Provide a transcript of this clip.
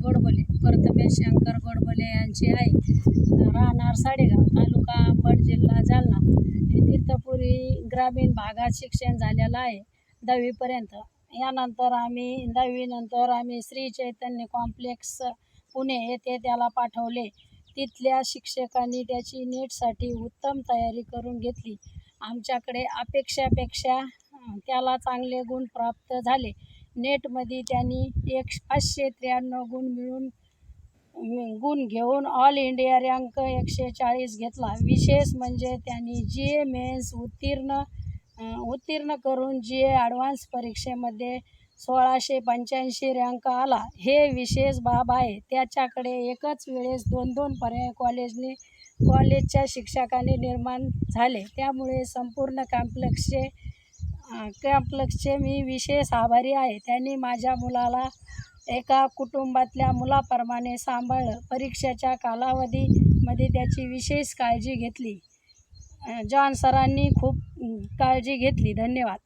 गोडबोले, प्रथमेश शंकर गोडबोले यांची आई, राहणार साडेगाव, तालुका अंबड, जिल्हा जालना. हे तीर्थपुरी ग्रामीण भागात शिक्षण झालेलं आहे 10वीपर्यंत. यानंतर आम्ही 10वीनंतर आम्ही श्री चैतन्य कॉम्प्लेक्स पुणे येथे त्याला पाठवले. तिथल्या शिक्षकांनी त्याची नीटसाठी उत्तम तयारी करून घेतली. आमच्याकडे अपेक्षापेक्षा त्याला चांगले गुण प्राप्त झाले. नेटमध्ये त्यांनी 593 गुण घेऊन ऑल इंडिया रँक 140 घेतला. विशेष म्हणजे त्यांनी GA मेन्स उत्तीर्ण करून GA ॲडव्हान्स परीक्षेमध्ये 1685 रँक आला. हे विशेष बाब आहे. त्याच्याकडे एकाच वेळेस 2 पर्याय कॉलेजच्या शिक्षकांनी निर्माण झाले. त्यामुळे संपूर्ण कॉम्प्लेक्सचे मी विशेष आभारी आहे. त्यांनी माझ्या मुलाला एका कुटुंबातल्या मुलाप्रमाणे सांभाळलं. परीक्षेच्या कालावधीमध्ये त्याची विशेष काळजी घेतली. जॉन सरांनी खूप काळजी घेतली. धन्यवाद.